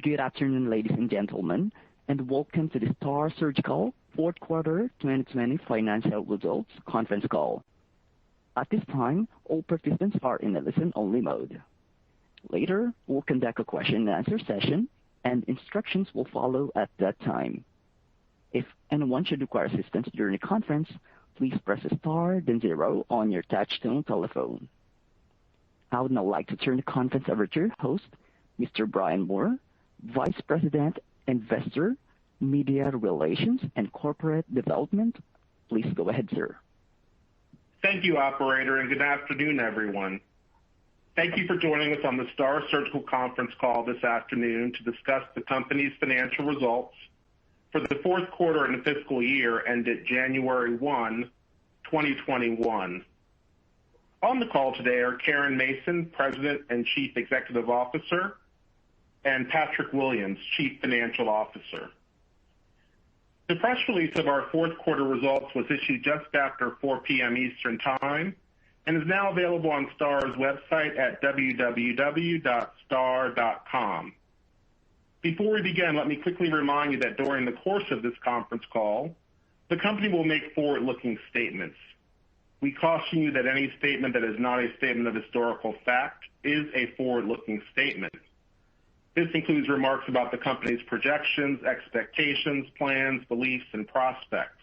Good afternoon, ladies and gentlemen, and welcome to the Staar Surgical fourth quarter 2020 financial results conference call. At this time, all participants are in a listen-only mode. Later, we'll conduct a question-and-answer session, and instructions will follow at that time. If anyone should require assistance during the conference, please press star then 0 on your touch-tone telephone. I would now like to turn the conference over to your host, Mr. Brian Moore, Vice President, Investor, Media Relations, and Corporate Development. Please go ahead, sir. Thank you, operator, and good afternoon, everyone. Thank you for joining us on the Staar Surgical conference call this afternoon to discuss the company's financial results for the fourth quarter and the fiscal year ended January 1, 2021. On the call today are Caren Mason, President and Chief Executive Officer, and Patrick Williams, Chief Financial Officer. The press release of our fourth quarter results was issued just after 4 p.m. Eastern Time and is now available on Staar's website at www.staar.com. Before we begin, let me quickly remind you that during the course of this conference call, the company will make forward-looking statements. We caution you that any statement that is not a statement of historical fact is a forward-looking statement. This includes remarks about the company's projections, expectations, plans, beliefs, and prospects.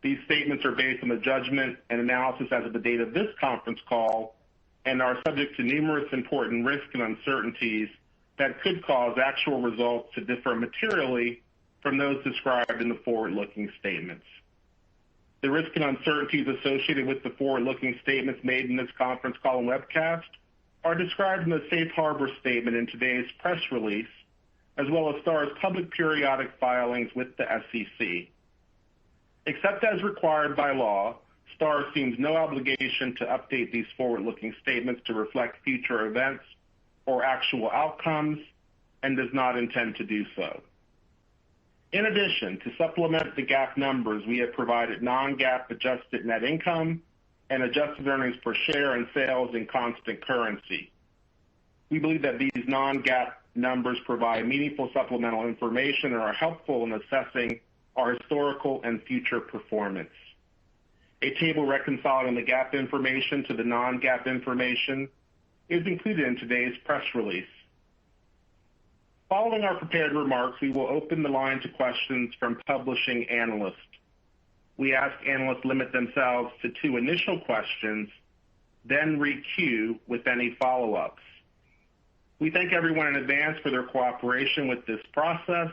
These statements are based on the judgment and analysis as of the date of this conference call and are subject to numerous important risks and uncertainties that could cause actual results to differ materially from those described in the forward-looking statements. The risks and uncertainties associated with the forward-looking statements made in this conference call and webcast are described in the safe harbor statement in today's press release, as well as Staar's public periodic filings with the SEC. Except as required by law, Staar assumes no obligation to update these forward-looking statements to reflect future events or actual outcomes and does not intend to do so. In addition, to supplement the GAAP numbers, we have provided non-GAAP adjusted net income and adjusted earnings per share and sales in constant currency. We believe that these non-GAAP numbers provide meaningful supplemental information and are helpful in assessing our historical and future performance. A table reconciling the GAAP information to the non-GAAP information is included in today's press release. Following our prepared remarks, we will open the line to questions from publishing analysts. We ask analysts limit themselves to 2 initial questions, then re-queue with any follow-ups. We thank everyone in advance for their cooperation with this process.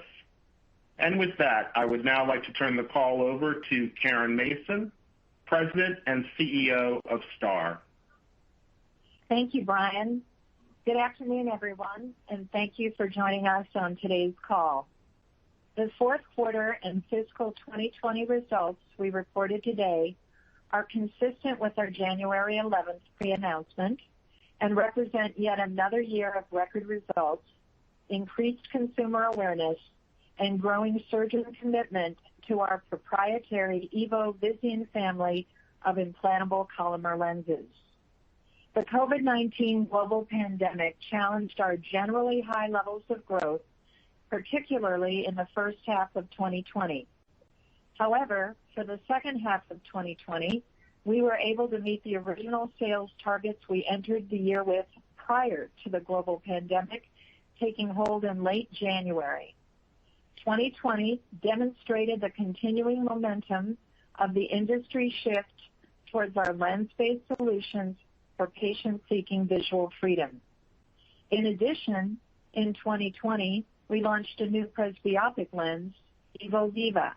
And with that, I would now like to turn the call over to Caren Mason, President and CEO of Staar. Thank you, Brian. Good afternoon, everyone, and thank you for joining us on today's call. The fourth quarter and fiscal 2020 results we reported today are consistent with our January 11th pre-announcement and represent yet another year of record results, increased consumer awareness, and growing surgeon commitment to our proprietary EVO Visian family of implantable Collamer lenses. The COVID-19 global pandemic challenged our generally high levels of growth, particularly in the first half of 2020. However, for the second half of 2020, we were able to meet the original sales targets we entered the year with prior to the global pandemic taking hold in late January. 2020 demonstrated the continuing momentum of the industry shift towards our lens-based solutions for patients seeking visual freedom. In addition, in 2020, we launched a new presbyopic lens, EVO Viva,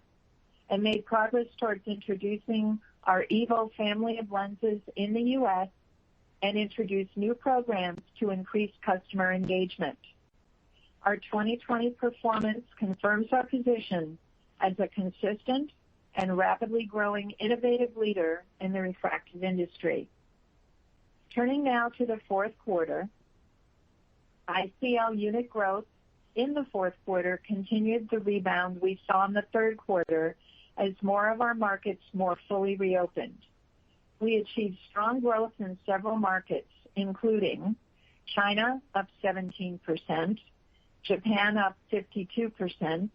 and made progress towards introducing our EVO family of lenses in the U.S. and introduced new programs to increase customer engagement. Our 2020 performance confirms our position as a consistent and rapidly growing innovative leader in the refractive industry. Turning now to the fourth quarter, ICL unit growth in the fourth quarter continued the rebound we saw in the third quarter as more of our markets more fully reopened. We achieved strong growth in several markets, including China up 17%, Japan up 52%,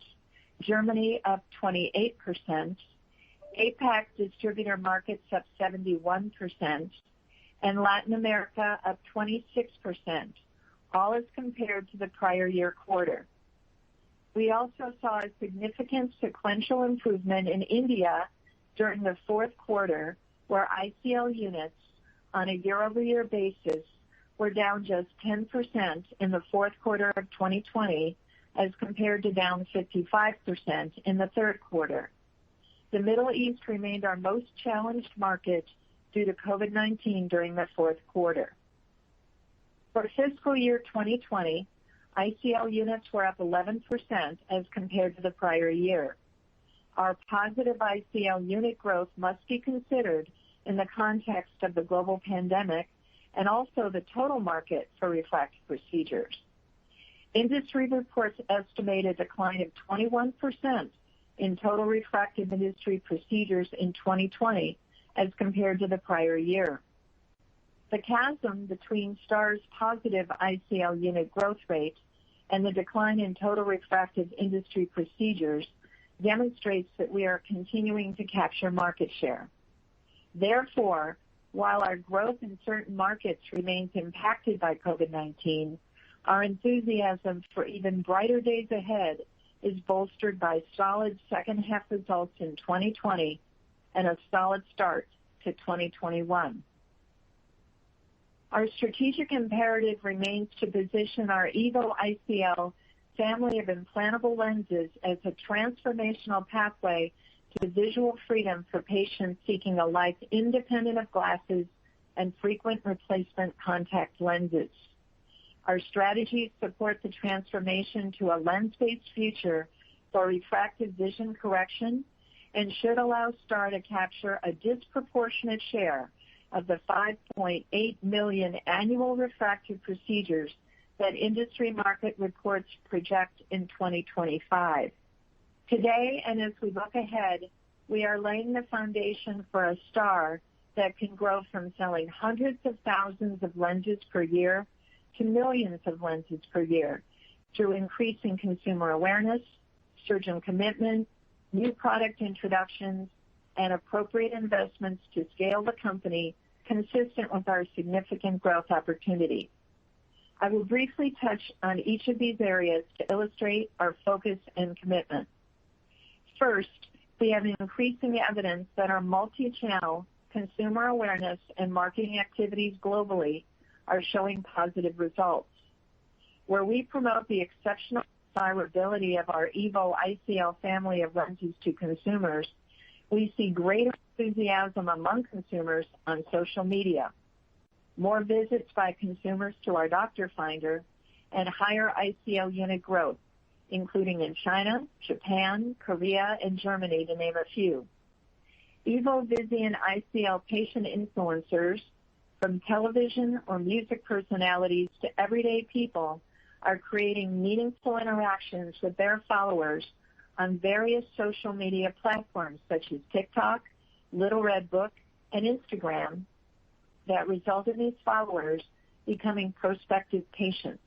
Germany up 28%, APAC distributor markets up 71%, and Latin America up 26%, all as compared to the prior year quarter. We also saw a significant sequential improvement in India during the fourth quarter, where ICL units on a year-over-year basis were down just 10% in the fourth quarter of 2020 as compared to down 55% in the third quarter. The Middle East remained our most challenged market due to COVID-19 during the fourth quarter. For fiscal year 2020, ICL units were up 11% as compared to the prior year. Our positive ICL unit growth must be considered in the context of the global pandemic and also the total market for refractive procedures. Industry reports estimate a decline of 21% in total refractive industry procedures in 2020 as compared to the prior year. The chasm between STAAR's positive ICL unit growth rate and the decline in total refractive industry procedures demonstrates that we are continuing to capture market share. Therefore, while our growth in certain markets remains impacted by COVID-19, our enthusiasm for even brighter days ahead is bolstered by solid second half results in 2020 and a solid start to 2021. Our strategic imperative remains to position our EVO ICL family of implantable lenses as a transformational pathway to visual freedom for patients seeking a life independent of glasses and frequent replacement contact lenses. Our strategies support the transformation to a lens-based future for refractive vision correction and should allow STAAR to capture a disproportionate share of the 5.8 million annual refractive procedures that industry market reports project in 2025. Today, and as we look ahead, we are laying the foundation for a STAAR that can grow from selling hundreds of thousands of lenses per year to millions of lenses per year through increasing consumer awareness, surgeon commitment, new product introductions, and appropriate investments to scale the company consistent with our significant growth opportunity. I will briefly touch on each of these areas to illustrate our focus and commitment. First, we have increasing evidence that our multi-channel consumer awareness and marketing activities globally are showing positive results. Where we promote the exceptional desirability of our EVO ICL family of lenses to consumers, we see greater enthusiasm among consumers on social media, more visits by consumers to our doctor finder, and higher ICL unit growth, including in China, Japan, Korea, and Germany, to name a few. EVO Visian ICL patient influencers, from television or music personalities to everyday people, are creating meaningful interactions with their followers on various social media platforms such as TikTok, Little Red Book, and Instagram that result in these followers becoming prospective patients.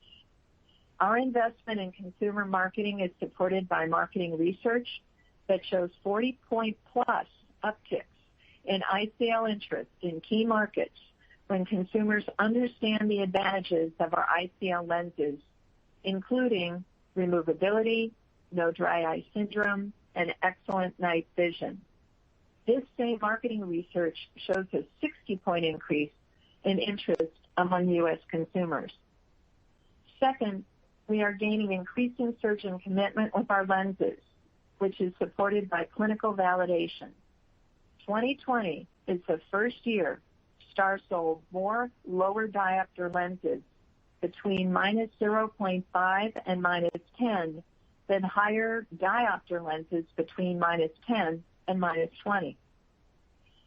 Our investment in consumer marketing is supported by marketing research that shows 40-point plus upticks in ICL interest in key markets when consumers understand the advantages of our ICL lenses, including removability, no dry eye syndrome, and excellent night vision. This same marketing research shows a 60-point increase in interest among U.S. consumers. Second, we are gaining increasing surgeon commitment with our lenses, which is supported by clinical validation. 2020 is the first year STAAR sold more lower diopter lenses between minus 0.5 and minus 10 than higher diopter lenses between minus 10 and minus 20.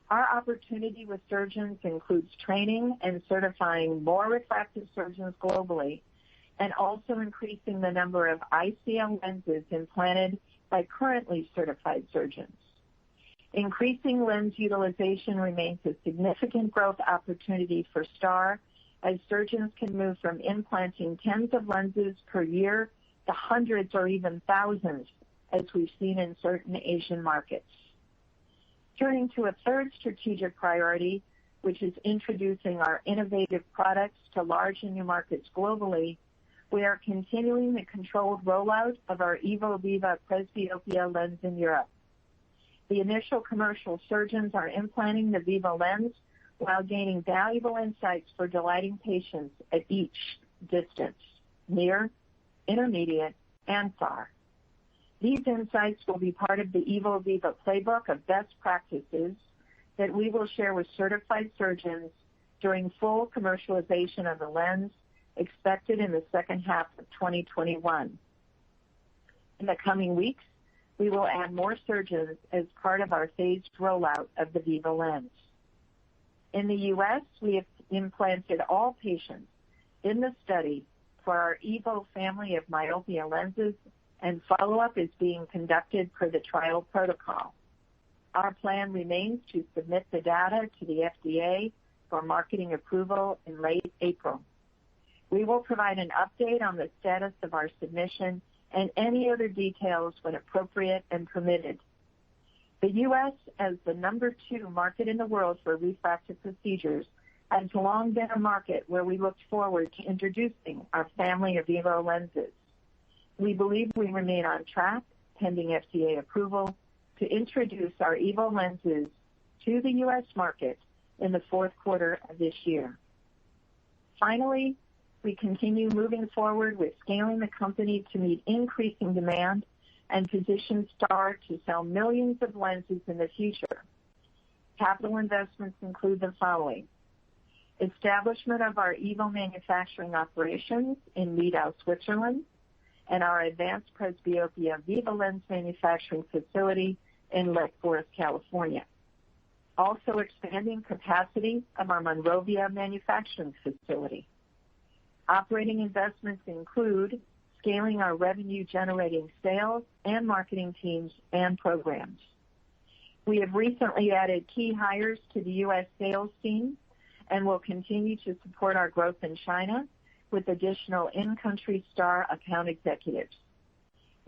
Our opportunity with surgeons includes training and certifying more refractive surgeons globally, and also increasing the number of ICL lenses implanted by currently certified surgeons. Increasing lens utilization remains a significant growth opportunity for STAAR as surgeons can move from implanting tens of lenses per year to hundreds or even thousands, as we've seen in certain Asian markets. Turning to a third strategic priority, which is introducing our innovative products to large and new markets globally, we are continuing the controlled rollout of our EVO Viva presbyopia lens in Europe. The initial commercial surgeons are implanting the Viva lens while gaining valuable insights for delighting patients at each distance, near, intermediate, and far. These insights will be part of the EVO Viva playbook of best practices that we will share with certified surgeons during full commercialization of the lens expected in the second half of 2021. In the coming weeks, we will add more surgeons as part of our phased rollout of the Viva lens. In the U.S., we have implanted all patients in the study for our EVO family of myopia lenses, and follow-up is being conducted per the trial protocol. Our plan remains to submit the data to the FDA for marketing approval in late April. We will provide an update on the status of our submission and any other details when appropriate and permitted. The U.S., as the number 2 market in the world for refractive procedures, has long been a market where we looked forward to introducing our family of EVO lenses. We believe we remain on track, pending FDA approval, to introduce our EVO lenses to the U.S. market in the fourth quarter of this year. Finally, we continue moving forward with scaling the company to meet increasing demand and position Staar to sell millions of lenses in the future. Capital investments include the following: establishment of our EVO manufacturing operations in Nidau, Switzerland, and our advanced presbyopia Viva lens manufacturing facility in Lake Forest, California. Also expanding capacity of our Monrovia manufacturing facility. Operating investments include scaling our revenue-generating sales and marketing teams and programs. We have recently added key hires to the U.S. sales team and will continue to support our growth in China with additional in-country Staar account executives.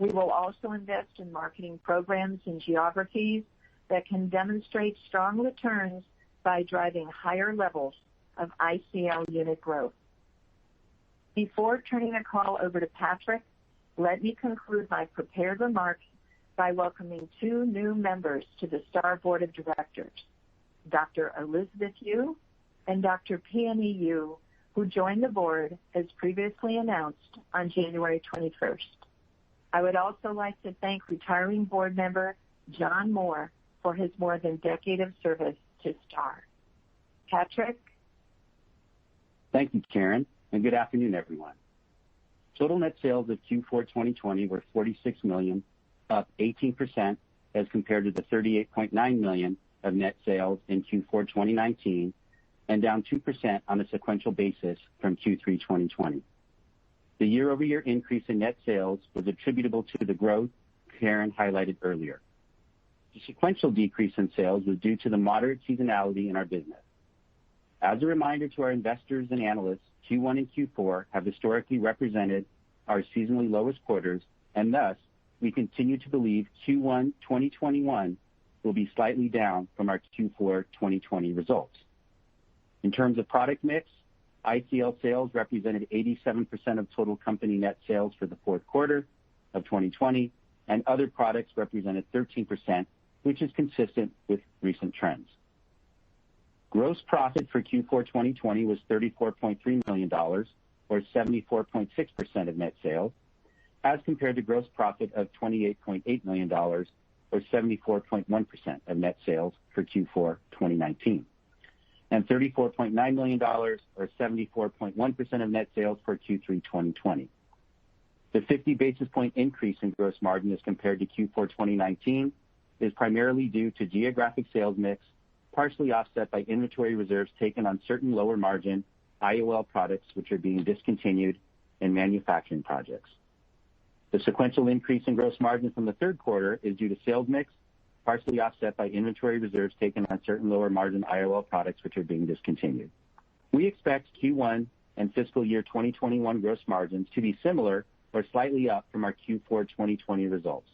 We will also invest in marketing programs in geographies that can demonstrate strong returns by driving higher levels of ICL unit growth. Before turning the call over to Patrick, let me conclude my prepared remarks by welcoming 2 new members to the Staar Board of Directors, Dr. Elizabeth Yu and Dr. Peony Yu, who joined the board as previously announced on January 21st. I would also like to thank retiring board member John Moore for his more than decade of service to Staar. Patrick? Thank you, Karen, and good afternoon, everyone. Total net sales of Q4 2020 were $46 million, up 18% as compared to the $38.9 million of net sales in Q4 2019, and down 2% on a sequential basis from Q3 2020. The year-over-year increase in net sales was attributable to the growth Karen highlighted earlier. The sequential decrease in sales was due to the moderate seasonality in our business. As a reminder to our investors and analysts, Q1 and Q4 have historically represented our seasonally lowest quarters, and thus, we continue to believe Q1 2021 will be slightly down from our Q4 2020 results. In terms of product mix, ICL sales represented 87% of total company net sales for the fourth quarter of 2020, and other products represented 13%, which is consistent with recent trends. Gross profit for Q4 2020 was $34.3 million, or 74.6% of net sales, as compared to gross profit of $28.8 million, or 74.1% of net sales for Q4 2019, and $34.9 million, or 74.1% of net sales for Q3 2020. The 50 basis point increase in gross margin as compared to Q4 2019 is primarily due to geographic sales mix, partially offset by inventory reserves taken on certain lower margin IOL products which are being discontinued in manufacturing projects. The sequential increase in gross margin from the third quarter is due to sales mix, partially offset by inventory reserves taken on certain lower margin IOL products which are being discontinued. We expect Q1 and fiscal year 2021 gross margins to be similar or slightly up from our Q4 2020 results.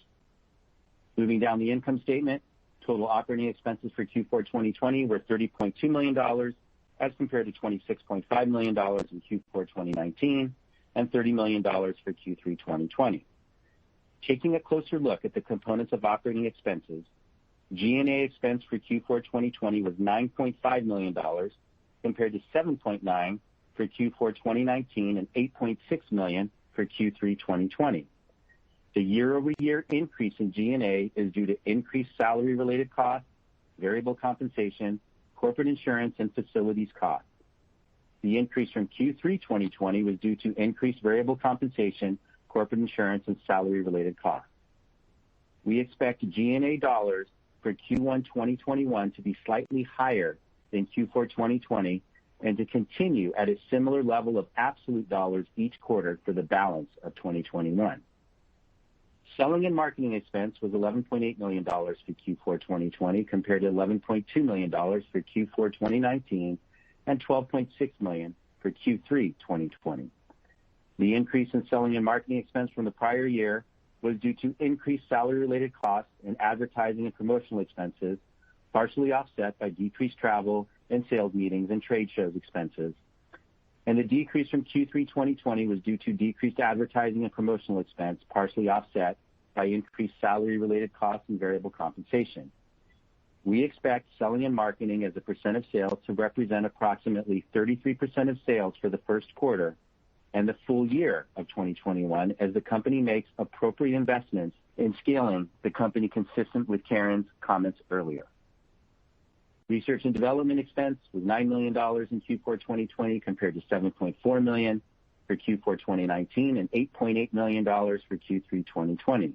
Moving down the income statement, total operating expenses for Q4 2020 were $30.2 million as compared to $26.5 million in Q4 2019 and $30 million for Q3 2020. Taking a closer look at the components of operating expenses, G&A expense for Q4 2020 was $9.5 million compared to $7.9 million for Q4 2019 and $8.6 million for Q3 2020. The year-over-year increase in G&A is due to increased salary-related costs, variable compensation, corporate insurance, and facilities costs. The increase from Q3 2020 was due to increased variable compensation, corporate insurance, and salary-related costs. We expect G&A dollars for Q1 2021 to be slightly higher than Q4 2020 and to continue at a similar level of absolute dollars each quarter for the balance of 2021. Selling and marketing expense was $11.8 million for Q4 2020 compared to $11.2 million for Q4 2019 and $12.6 million for Q3 2020. The increase in selling and marketing expense from the prior year was due to increased salary-related costs and advertising and promotional expenses, partially offset by decreased travel and sales meetings and trade shows expenses. And the decrease from Q3 2020 was due to decreased advertising and promotional expense, partially offset by increased salary-related costs and variable compensation. We expect selling and marketing as a percent of sales to represent approximately 33% of sales for the first quarter and the full year of 2021 as the company makes appropriate investments in scaling the company consistent with Karen's comments earlier. Research and development expense was $9 million in Q4 2020 compared to $7.4 million for Q4 2019 and $8.8 million for Q3 2020.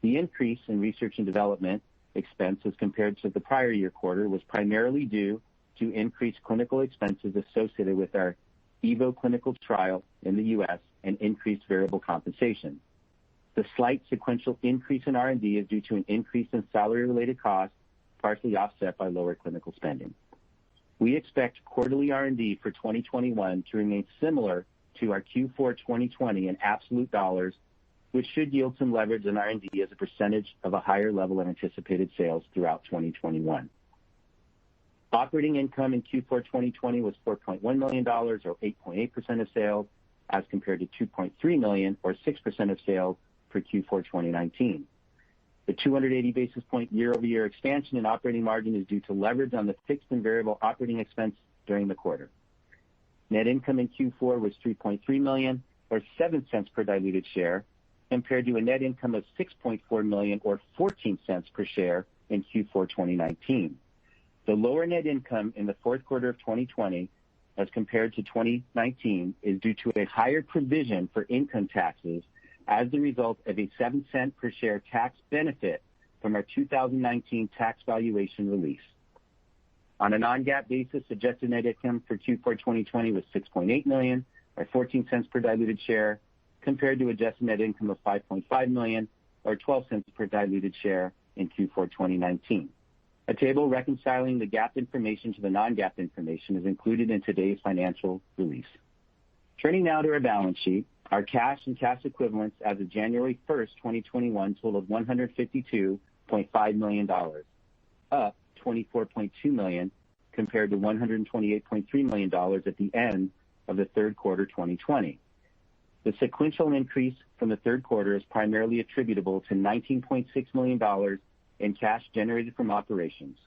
The increase in research and development expense as compared to the prior year quarter was primarily due to increased clinical expenses associated with our EVO clinical trial in the U.S. and increased variable compensation. The slight sequential increase in R&D is due to an increase in salary-related costs, partially offset by lower clinical spending. We expect quarterly R&D for 2021 to remain similar to our Q4 2020 in absolute dollars, which should yield some leverage in R&D as a percentage of a higher level of anticipated sales throughout 2021. Operating income in Q4 2020 was $4.1 million, or 8.8% of sales, as compared to $2.3 million, or 6% of sales, for Q4 2019. The 280 basis point year-over-year expansion in operating margin is due to leverage on the fixed and variable operating expense during the quarter. Net income in Q4 was $3.3 million, or 7 cents per diluted share, compared to a net income of $6.4 million, or 14 cents per share in Q4 2019. The lower net income in the fourth quarter of 2020 as compared to 2019 is due to a higher provision for income taxes as the result of a 7 cent per share tax benefit from our 2019 tax valuation release. On a non-GAAP basis, adjusted net income for Q4 2020 was $6.8 million, or 14 cents per diluted share, compared to adjusted net income of $5.5 million, or 12 cents per diluted share in Q4 2019. A table reconciling the GAAP information to the non-GAAP information is included in today's financial release. Turning now to our balance sheet, our cash and cash equivalents as of January 1st, 2021 totaled $152.5 million, up $24.2 million compared to $128.3 million at the end of the third quarter 2020. The sequential increase from the third quarter is primarily attributable to $19.6 million in cash generated from operations.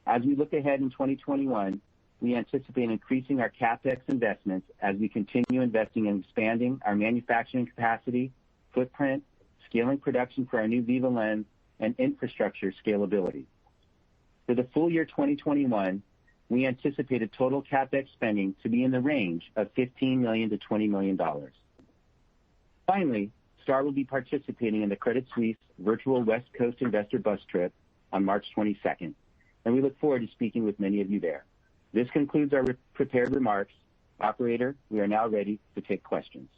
As we look ahead in 2021, we anticipate increasing our CapEx investments as we continue investing in expanding our manufacturing capacity, footprint, scaling production for our new Viva lens, and infrastructure scalability. For the full year 2021, we anticipate a total CapEx spending to be in the range of $15 million to $20 million. Finally, Staar will be participating in the Credit Suisse Virtual West Coast Investor Bus Trip on March 22nd, and we look forward to speaking with many of you there. This concludes our prepared remarks. Operator, we are now ready to take questions.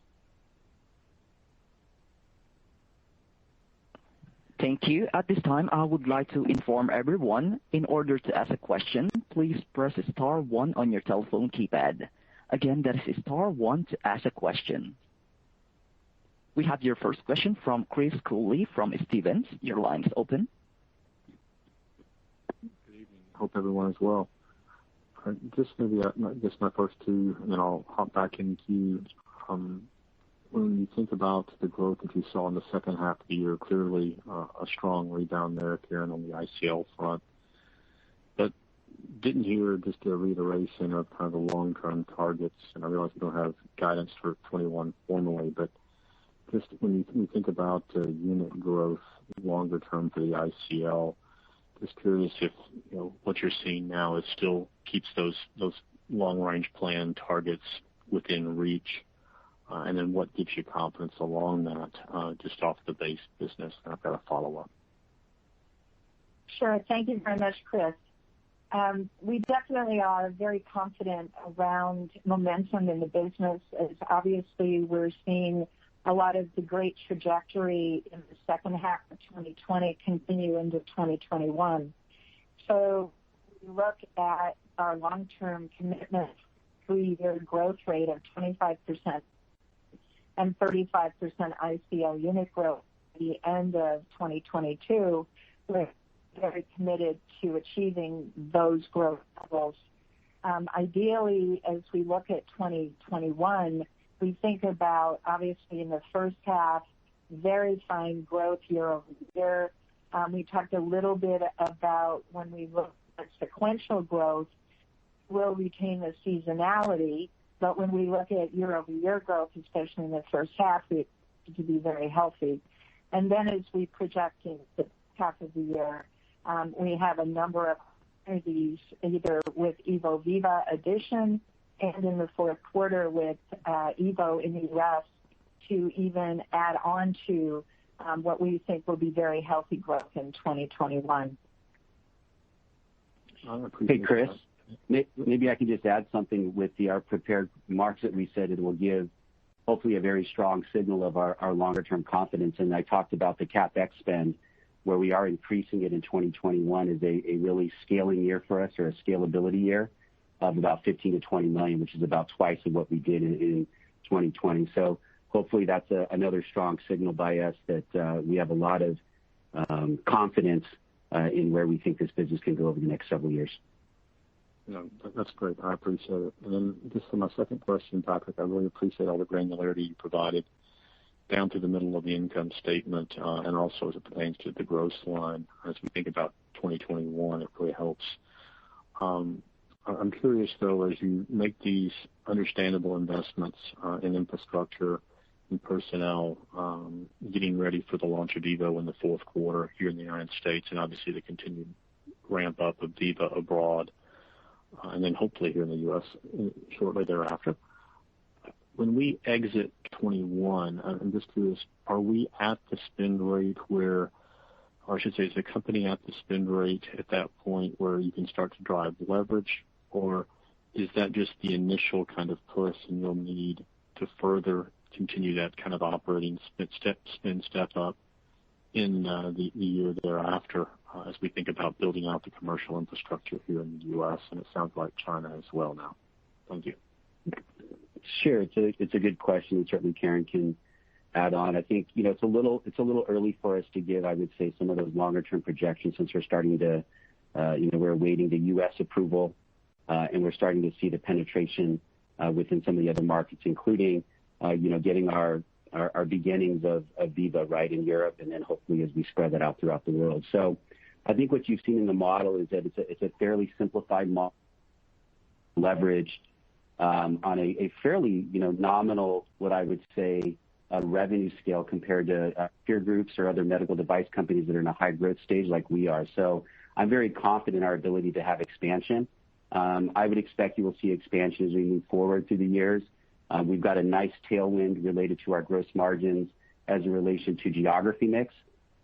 Thank you. At this time, I would like to inform everyone, in order to ask a question, please press star 1 on your telephone keypad. Again, that is star 1 to ask a question. We have your first question from Chris Cooley from Stephens. Your line's open. Good evening. Hope everyone is well. Just maybe just my first two, and then I'll hop back in queue. When you think about the growth that you saw in the second half of the year, clearly a strong rebound there, Karen, on the ICL front. But didn't hear just a reiteration of kind of the long-term targets, and I realize we don't have guidance for 21 formally, but just when you think about unit growth longer term for the ICL, just curious if what you're seeing now is still keeps those long-range plan targets within reach, and then what gives you confidence along that, just off the base business? And I've got a follow-up. Sure. Thank you very much, Chris. We definitely are very confident around momentum in the business, as obviously we're seeing a lot of the great trajectory in the second half of 2020 continue into 2021. So we look at our long-term commitment, 3-year growth rate of 25% and 35% ICL unit growth at the end of 2022. We're very committed to achieving those growth levels. Ideally, as we look at 2021, we think about, obviously, in the first half, very fine growth year over year. We talked a little bit about when we look at sequential growth, we'll retain the seasonality, but when we look at year-over-year growth, especially in the first half, it to be very healthy. And then as we project in the half of the year, we have a number of opportunities, either with Evo Viva Edition and in the fourth quarter with Evo in the U.S., to even add on to what we think will be very healthy growth in 2021. Hey, Chris, maybe I can just add something with our prepared remarks that we said it will give hopefully a very strong signal of our longer-term confidence. And I talked about the CapEx spend, where we are increasing it in 2021 is a really scaling year for us, or a scalability year of about 15 to 20 million, which is about twice of what we did in 2020. So hopefully that's another strong signal by us that we have a lot of confidence in where we think this business can go over the next several years. That's great. I appreciate it. And then just for my second question, Patrick, I really appreciate all the granularity you provided down to the middle of the income statement, and also as it pertains to the gross line. As we think about 2021, it really helps. I'm curious, though, as you make these understandable investments in infrastructure and personnel, getting ready for the launch of Evo in the fourth quarter here in the United States, and obviously the continued ramp up of Viva abroad, and then hopefully here in the U.S. shortly thereafter. When we exit 21, I'm just curious, are we at the spend rate where, or I should say, is the company at the spend rate at that point where you can start to drive leverage, or is that just the initial kind of push and you'll need to further continue that kind of operating spend step up in the year thereafter, as we think about building out the commercial infrastructure here in the U.S., and it sounds like China as well now? Thank you. Sure, it's a good question, and certainly Karen can add on. I think it's a little early for us to give, I would say, some of those longer term projections, since we're starting to we're awaiting the U.S. approval, and we're starting to see the penetration within some of the other markets, including getting our beginnings of Viva right in Europe, and then hopefully as we spread that out throughout the world. So I think what you've seen in the model is that it's a fairly simplified model, leveraged on a fairly nominal, what I would say, revenue scale compared to peer groups or other medical device companies that are in a high growth stage like we are. So I'm very confident in our ability to have expansion. I would expect you will see expansion as we move forward through the years. We've got a nice tailwind related to our gross margins as a relation to geography mix.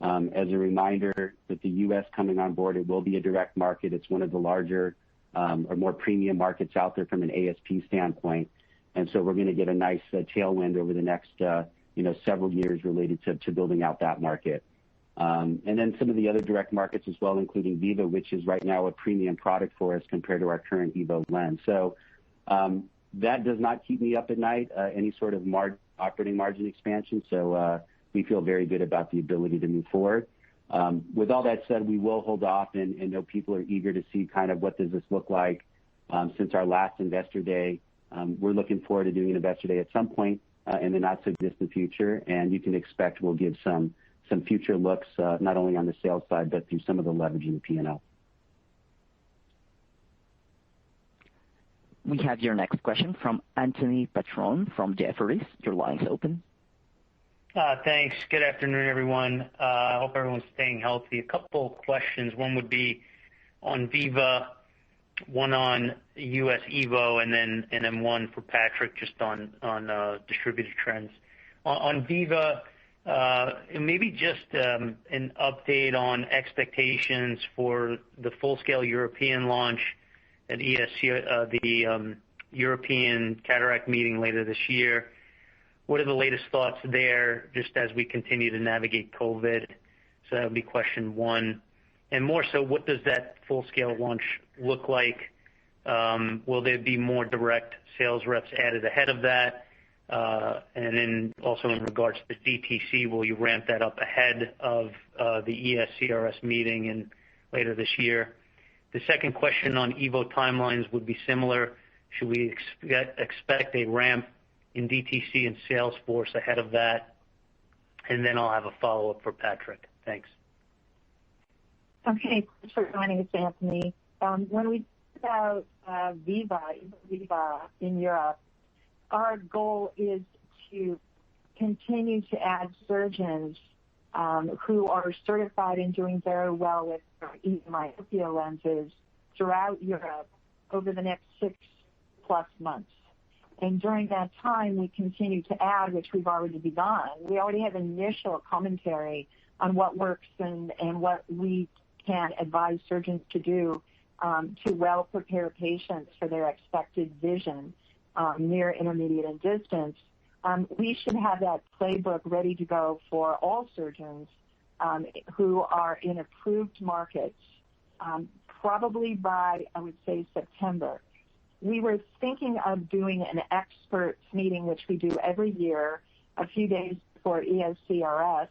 As a reminder, with the U.S. coming on board, it will be a direct market. It's one of the larger or more premium markets out there from an ASP standpoint. And so we're going to get a nice tailwind over the next several years related to building out that market. And then some of the other direct markets as well, including Viva, which is right now a premium product for us compared to our current Evo lens. So That does not keep me up at night, any sort of operating margin expansion. So we feel very good about the ability to move forward. With all that said, we will hold off and know people are eager to see kind of what does this look like since our last Investor Day. We're looking forward to doing an Investor Day at some point in the not so distant future, and you can expect we'll give some future looks, not only on the sales side, but through some of the leverage in the P&L. We have your next question from Anthony Petrone from Jefferies. Your line's open. Thanks. Good afternoon, everyone. I hope everyone's staying healthy. A couple questions. One would be on Viva, one on U.S. Evo, and then one for Patrick just on distributor trends. On Viva, maybe just an update on expectations for the full-scale European launch at ESC, the European Cataract Meeting later this year. What are the latest thoughts there, just as we continue to navigate COVID? So that would be question one. And more so, what does that full-scale launch look like? Will there be more direct sales reps added ahead of that? And then also in regards to DTC, will you ramp that up ahead of the ESCRS meeting and later this year? The second question on Evo timelines would be similar. Should we expect a ramp in DTC and sales force ahead of that? And then I'll have a follow-up for Patrick. Thanks. Okay, thanks for joining us, Anthony. When we talk about Viva in Europe, our goal is to continue to add surgeons who are certified and doing very well with myopia lenses throughout Europe over the next 6+ months. And during that time, we continue to add, which we've already begun. We already have initial commentary on what works and what we can advise surgeons to do to well prepare patients for their expected vision, near, intermediate, and distance. We should have that playbook ready to go for all surgeons who are in approved markets, probably by, I would say, September. We were thinking of doing an experts meeting, which we do every year, a few days before ESCRS,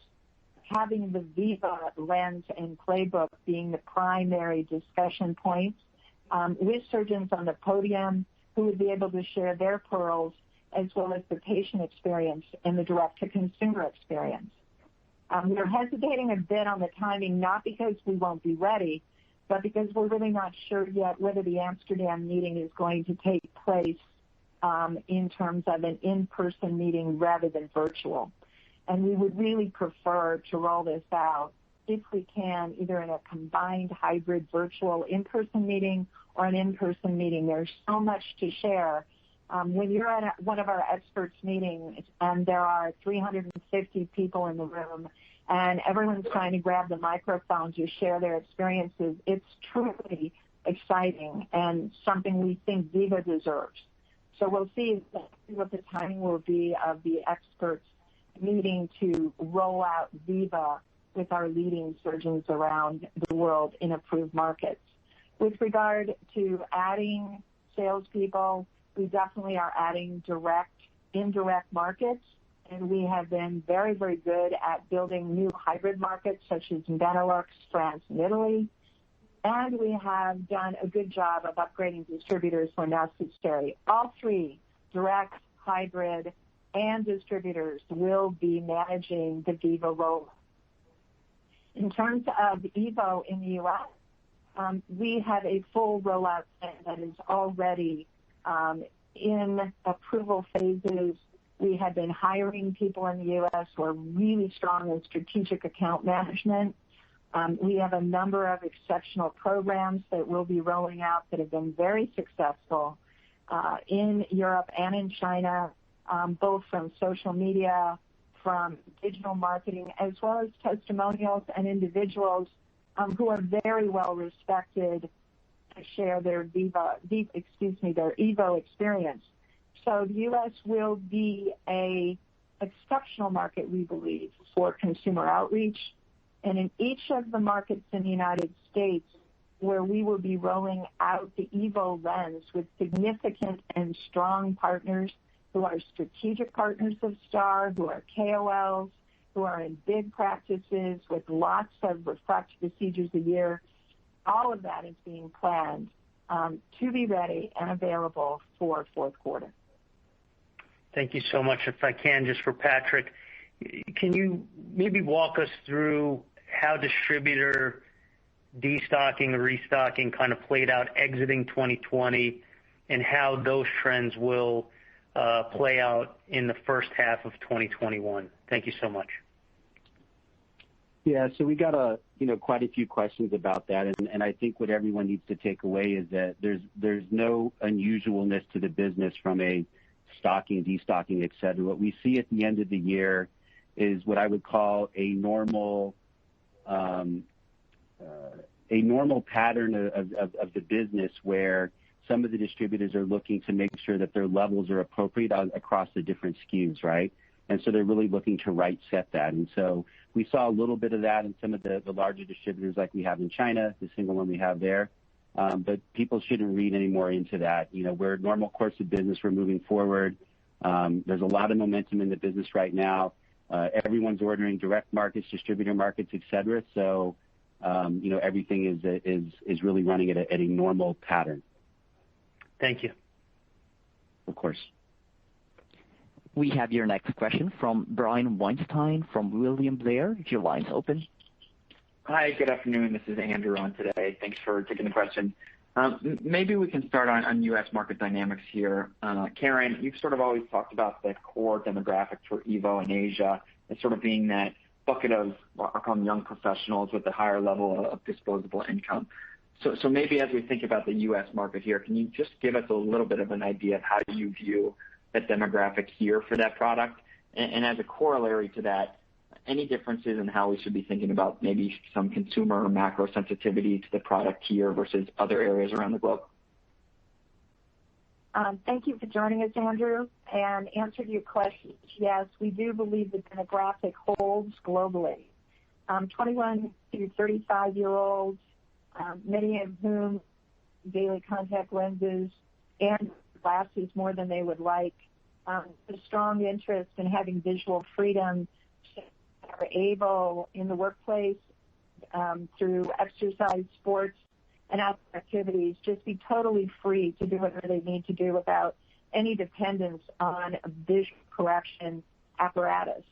having the Viva lens and playbook being the primary discussion points with surgeons on the podium who would be able to share their pearls as well as the patient experience and the direct-to-consumer experience. We're hesitating a bit on the timing, not because we won't be ready, but because we're really not sure yet whether the Amsterdam meeting is going to take place in terms of an in-person meeting rather than virtual. And we would really prefer to roll this out, if we can, either in a combined hybrid virtual in-person meeting or an in-person meeting. There's so much to share. When you're at one of our experts meetings and there are 350 people in the room and everyone's trying to grab the microphone to share their experiences, it's truly exciting and something we think Viva deserves. So we'll see what the timing will be of the experts meeting to roll out Viva with our leading surgeons around the world in approved markets. With regard to adding salespeople, we definitely are adding indirect markets, and we have been very, very good at building new hybrid markets such as Benelux, France, and Italy. And we have done a good job of upgrading distributors where necessary. All three, direct, hybrid, and distributors, will be managing the Viva rollout. In terms of Evo in the U.S., we have a full rollout plan that is already in approval phases. We have been hiring people in the U.S. who are really strong in strategic account management. We have a number of exceptional programs that we'll be rolling out that have been very successful in Europe and in China, both from social media, from digital marketing, as well as testimonials and individuals who are very well respected to share their their Evo experience. So the U.S. will be an exceptional market, we believe, for consumer outreach. And in each of the markets in the United States, where we will be rolling out the EVO lens with significant and strong partners who are strategic partners of Staar, who are KOLs, who are in big practices with lots of refractive procedures a year. All of that is being planned to be ready and available for fourth quarter. Thank you so much. If I can, just for Patrick, can you maybe walk us through how distributor destocking or restocking kind of played out exiting 2020 and how those trends will play out in the first half of 2021? Thank you so much. Yeah, so we got quite a few questions about that, and I think what everyone needs to take away is that there's no unusualness to the business from a stocking, destocking, et cetera. What we see at the end of the year is what I would call a normal pattern of the business, where some of the distributors are looking to make sure that their levels are appropriate across the different SKUs, right? And so they're really looking to right set that. And so we saw a little bit of that in some of the larger distributors like we have in China, the single one we have there. But people shouldn't read any more into that. We're normal course of business. We're moving forward. There's a lot of momentum in the business right now. Everyone's ordering direct markets, distributor markets, et cetera. So, everything is really running at a normal pattern. Thank you. Of course. We have your next question from Brian Weinstein from William Blair. Your line's open. Hi, good afternoon. This is Andrew on today. Thanks for taking the question. Maybe we can start on U.S. market dynamics here. Karen, you've sort of always talked about the core demographic for EVO in Asia as sort of being that bucket of what I call young professionals with a higher level of disposable income. So maybe as we think about the U.S. market here, can you just give us a little bit of an idea of how you view that demographic here for that product? And as a corollary to that, any differences in how we should be thinking about maybe some consumer or macro sensitivity to the product here versus other areas around the globe? Thank you for joining us, Andrew. And answer to your question, yes, we do believe the demographic holds globally. 21 to 35-year-olds, many of whom daily contact lenses and glasses more than they would like, a strong interest in having visual freedom, are able in the workplace through exercise, sports, and outdoor activities just be totally free to do whatever they need to do without any dependence on a visual correction apparatus.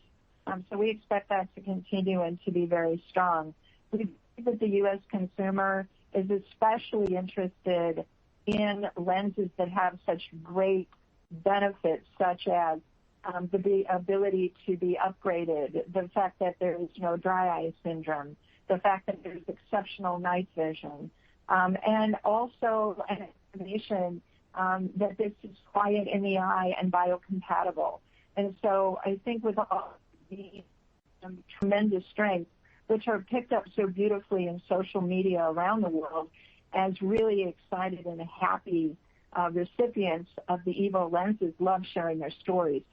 So we expect that to continue and to be very strong. We believe that the U.S. consumer is especially interested in lenses that have such great benefits, such as the ability to be upgraded, the fact that there's no dry eye syndrome, the fact that there's exceptional night vision, and also an information that this is quiet in the eye and biocompatible. And so I think with all the tremendous strength, which are picked up so beautifully in social media around the world as really excited and happy recipients of the EVO lenses, love sharing their stories.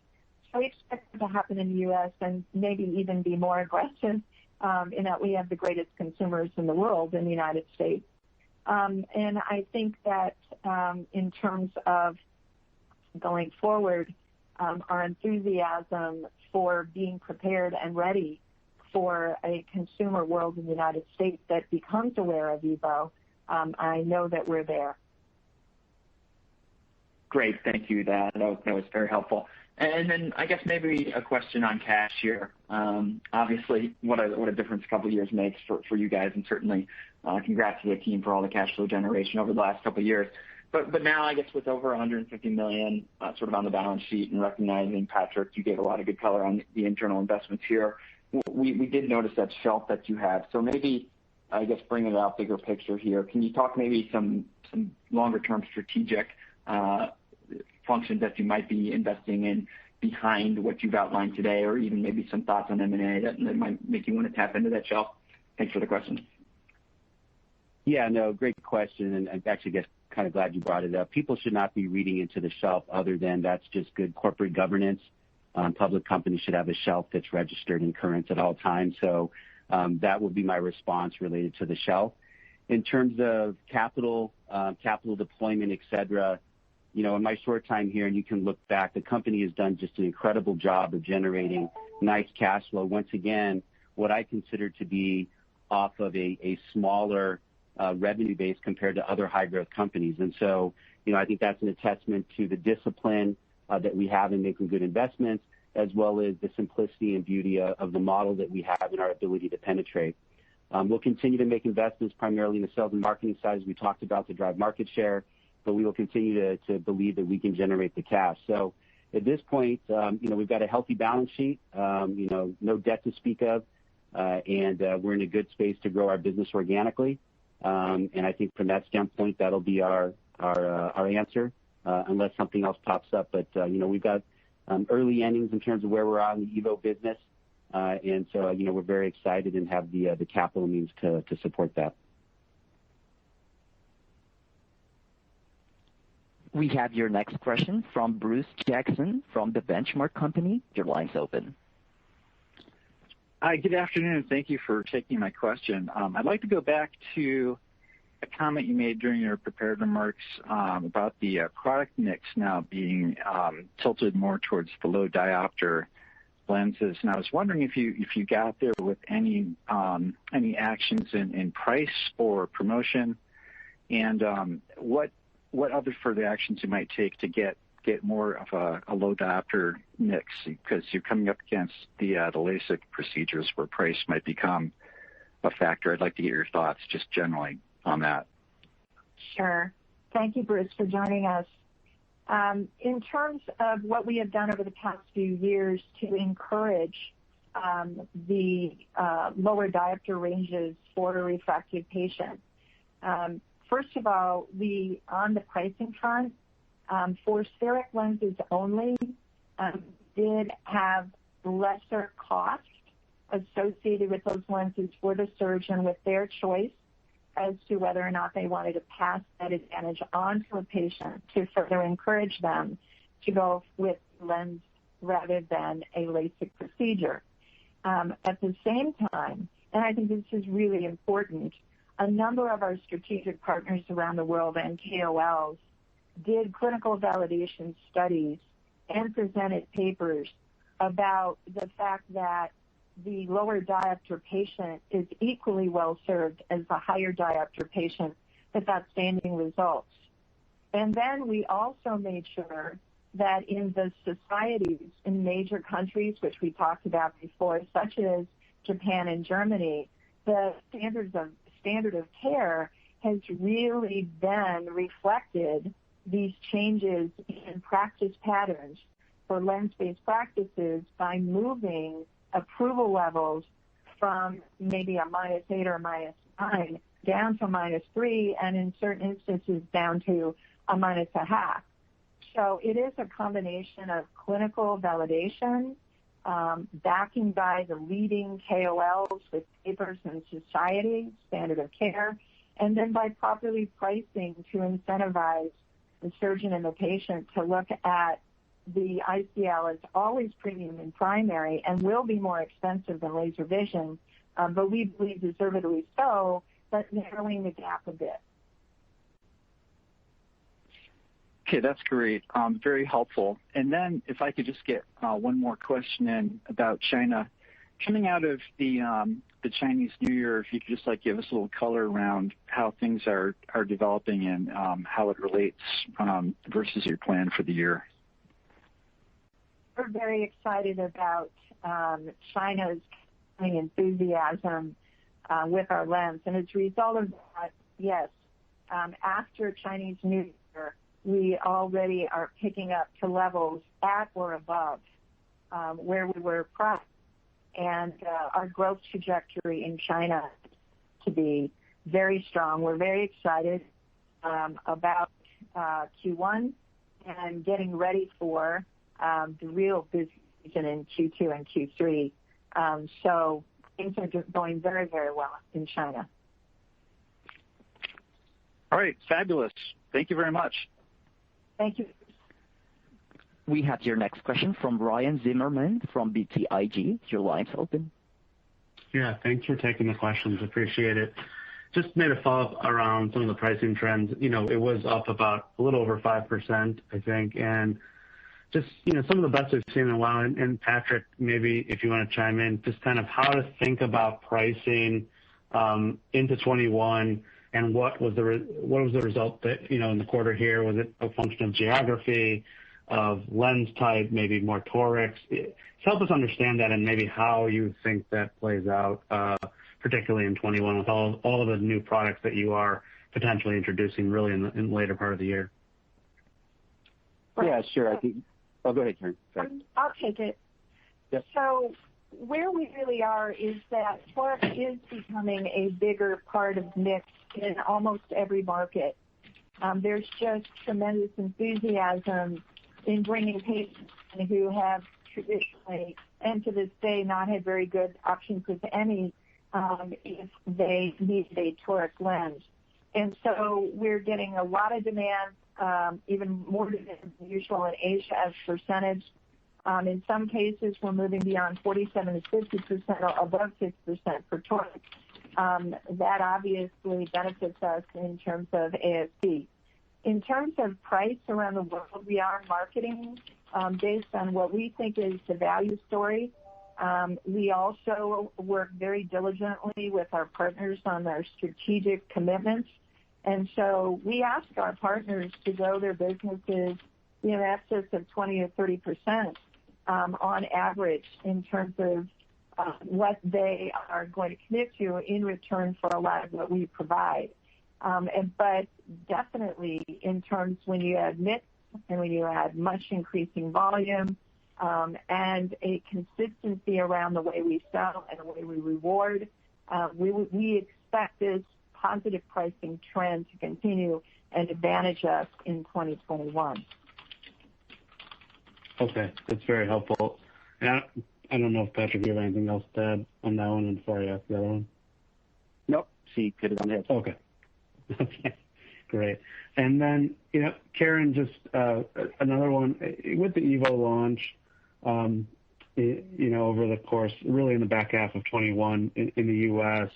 So we expect it to happen in the U.S. and maybe even be more aggressive in that we have the greatest consumers in the world in the United States. And I think that in terms of going forward, our enthusiasm for being prepared and ready for a consumer world in the United States that becomes aware of EVO, I know that we're there. Great, thank you. That was very helpful. And then I guess maybe a question on cash here. Obviously, what a difference a couple of years makes for you guys, and certainly congrats to the team for all the cash flow generation over the last couple of years. But now I guess with over $150 million sort of on the balance sheet, and recognizing, Patrick, you gave a lot of good color on the internal investments here, we did notice that shelf that you have. So maybe, I guess, bringing it out bigger picture here, can you talk maybe some longer term strategic functions that you might be investing in behind what you've outlined today, or even maybe some thoughts on M&A that might make you want to tap into that shelf? Thanks for the question. Yeah, no, great question, and I actually guess kind of glad you brought it up. People should not be reading into the shelf other than that's just good corporate governance. Public companies should have a shelf that's registered and current at all times. So that would be my response related to the shelf. In terms of capital deployment, et cetera, in my short time here, and you can look back, the company has done just an incredible job of generating nice cash flow. Once again, what I consider to be off of a smaller revenue base compared to other high growth companies. And so, I think that's an attestament to the discipline that we have in making good investments, as well as the simplicity and beauty of the model that we have and our ability to penetrate. We'll continue to make investments primarily in the sales and marketing side, as we talked about, to drive market share, but we will continue to believe that we can generate the cash. So at this point, we've got a healthy balance sheet, no debt to speak of, and we're in a good space to grow our business organically. And I think from that standpoint, that'll be our answer, unless something else pops up. But, we've got early innings in terms of where we're at in the Evo business. And so, we're very excited and have the capital means to support that. We have your next question from Bruce Jackson from The Benchmark Company. Your line's open. Hi, good afternoon. Thank you for taking my question. I'd like to go back to a comment you made during your prepared remarks about the product mix now being tilted more towards the low diopter lenses. And I was wondering if you got there with any actions in price or promotion, and what other further actions you might take to get more of a low diopter mix, because you're coming up against the LASIK procedures where price might become a factor. I'd like to get your thoughts just generally on that. Sure. Thank you, Bruce, for joining us. In terms of what we have done over the past few years to encourage the lower diopter ranges for a refractive patient, first of all, on the pricing front, for spheric lenses only, did have lesser cost associated with those lenses for the surgeon with their choice as to whether or not they wanted to pass that advantage on to a patient to further encourage them to go with lens rather than a LASIK procedure. At the same time, and I think this is really important, a number of our strategic partners around the world and KOLs did clinical validation studies and presented papers about the fact that the lower diopter patient is equally well served as the higher diopter patient with outstanding results. And then we also made sure that in the societies in major countries, which we talked about before, such as Japan and Germany, the standard of care has really then reflected these changes in practice patterns for lens-based practices by moving approval levels from maybe a -8 or -9 down to -3, and in certain instances down to a -0.5. So it is a combination of clinical validation, backing by the leading KOLs with papers and society, standard of care, and then by properly pricing to incentivize the surgeon and the patient to look at the ICL as always premium in primary and will be more expensive than laser vision, but we believe deservedly so, but narrowing the gap a bit. Okay, that's great. Very helpful. And then if I could just get one more question in about China. Coming out of the Chinese New Year, if you could just give us a little color around how things are developing and how it relates versus your plan for the year. We're very excited about China's enthusiasm with our lens. And as a result of that, yes, after Chinese New Year, we already are picking up to levels at or above where we were prior. And our growth trajectory in China to be very strong. We're very excited about Q1 and getting ready for the real busy season in Q2 and Q3. So things are going very, very well in China. All right, fabulous. Thank you very much. Thank you. We have your next question from Ryan Zimmerman from BTIG. Your line's open. Yeah, thanks for taking the questions. Appreciate it. Just made a follow-up around some of the pricing trends. It was up about a little over 5%, I think, and just some of the best we've seen in a while. And Patrick, maybe if you want to chime in, just kind of how to think about pricing into 21, and what was the result that in the quarter here? Was it a function of geography, of lens type, maybe more torics? Help us understand that, and maybe how you think that plays out, particularly in 21 with all of the new products that you are potentially introducing really in the later part of the year. Yeah, sure. Go ahead, Karen. Sorry. I'll take it. Yep. So where we really are is that toric is becoming a bigger part of mix in almost every market. There's just tremendous enthusiasm in bringing patients who have traditionally and to this day not had very good options with any if they needed a toric lens. And so we're getting a lot of demand, even more than usual in Asia as percentage. In some cases, we're moving beyond 47 to 50% or above 6% for toric. That obviously benefits us in terms of ASP. In terms of price around the world, we are marketing based on what we think is the value story. We also work very diligently with our partners on their strategic commitments. And so we ask our partners to grow their businesses in excess of 20 or 30% on average in terms of what they are going to commit to in return for a lot of what we provide. But definitely in terms when you add mix and when you add much increasing volume and a consistency around the way we sell and the way we reward, we expect this positive pricing trend to continue and advantage us in 2021. Okay, that's very helpful. And I don't know if Patrick, you have anything else to add on that one before I ask the other one? Nope, she hit it on the head. Okay. Okay, great. And then, Karen, just another one. With the EVO launch, over the course, really in the back half of 21 in the U.S.,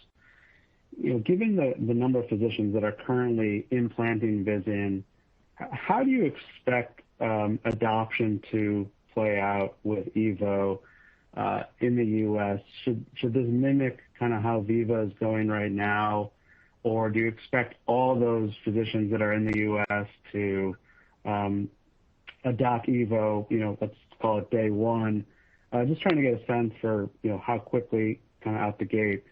given the number of physicians that are currently implanting Visian, how do you expect adoption to play out with EVO in the U.S.? Should this mimic kind of how Viva is going right now, or do you expect all those physicians that are in the U.S. to adopt EVO, let's call it day one? Just trying to get a sense for, how quickly kind of out the gate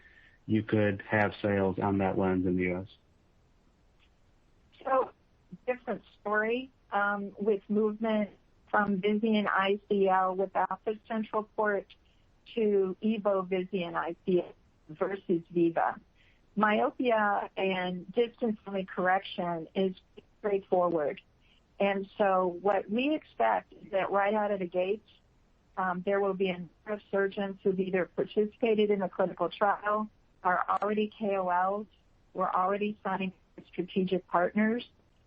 you could have sales on that lens in the U.S. So, different story with movement from Visian ICL without the central port to EVO Visian ICL versus Viva. Myopia and distance-only correction is straightforward. And so what we expect is that right out of the gates, there will be a number of surgeons who've either participated in the clinical trial, are already KOLs, we're already signing strategic partners,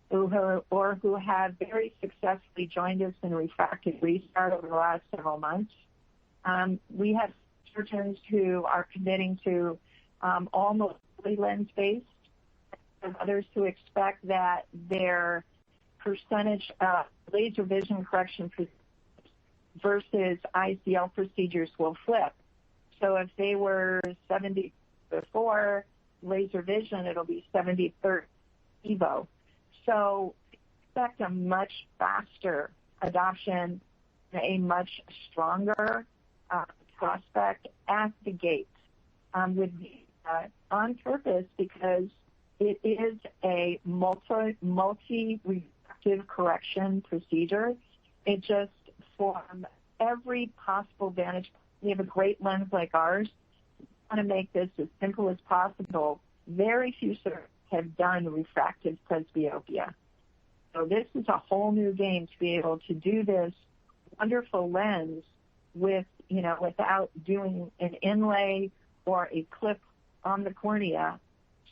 who have very successfully joined us in refractive restart over the last several months. We have surgeons who are committing to almost fully lens-based, and others who expect that their percentage of laser vision correction versus ICL procedures will flip. So if they were 70 before laser vision, it'll be 70-30 EVO. So expect a much faster adoption, a much stronger prospect at the gate with on purpose, because it is a multi-refractive correction procedure. It just, from every possible vantage, we have a great lens like ours. We want to make this as simple as possible. Very few surgeons have done refractive presbyopia. So this is a whole new game to be able to do this wonderful lens with, without doing an inlay or a clip on the cornea.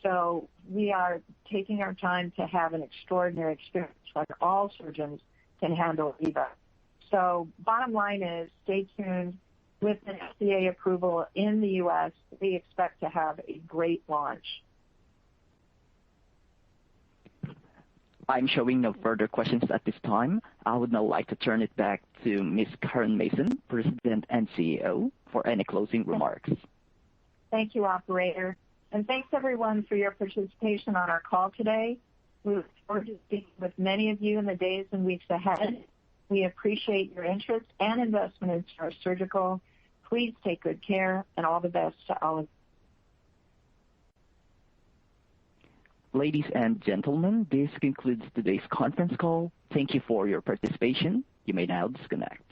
So we are taking our time to have an extraordinary experience like all surgeons can handle EVO. So bottom line is stay tuned. With an FDA approval in the U.S., we expect to have a great launch. I'm showing no further questions at this time. I would now like to turn it back to Ms. Karen Mason, President and CEO, for any closing remarks. Thank you, operator. And thanks everyone for your participation on our call today. We look forward to speaking with many of you in the days and weeks ahead. We appreciate your interest and investment in Staar Surgical. Please take good care and all the best to all of you. Ladies and gentlemen, this concludes today's conference call. Thank you for your participation. You may now disconnect.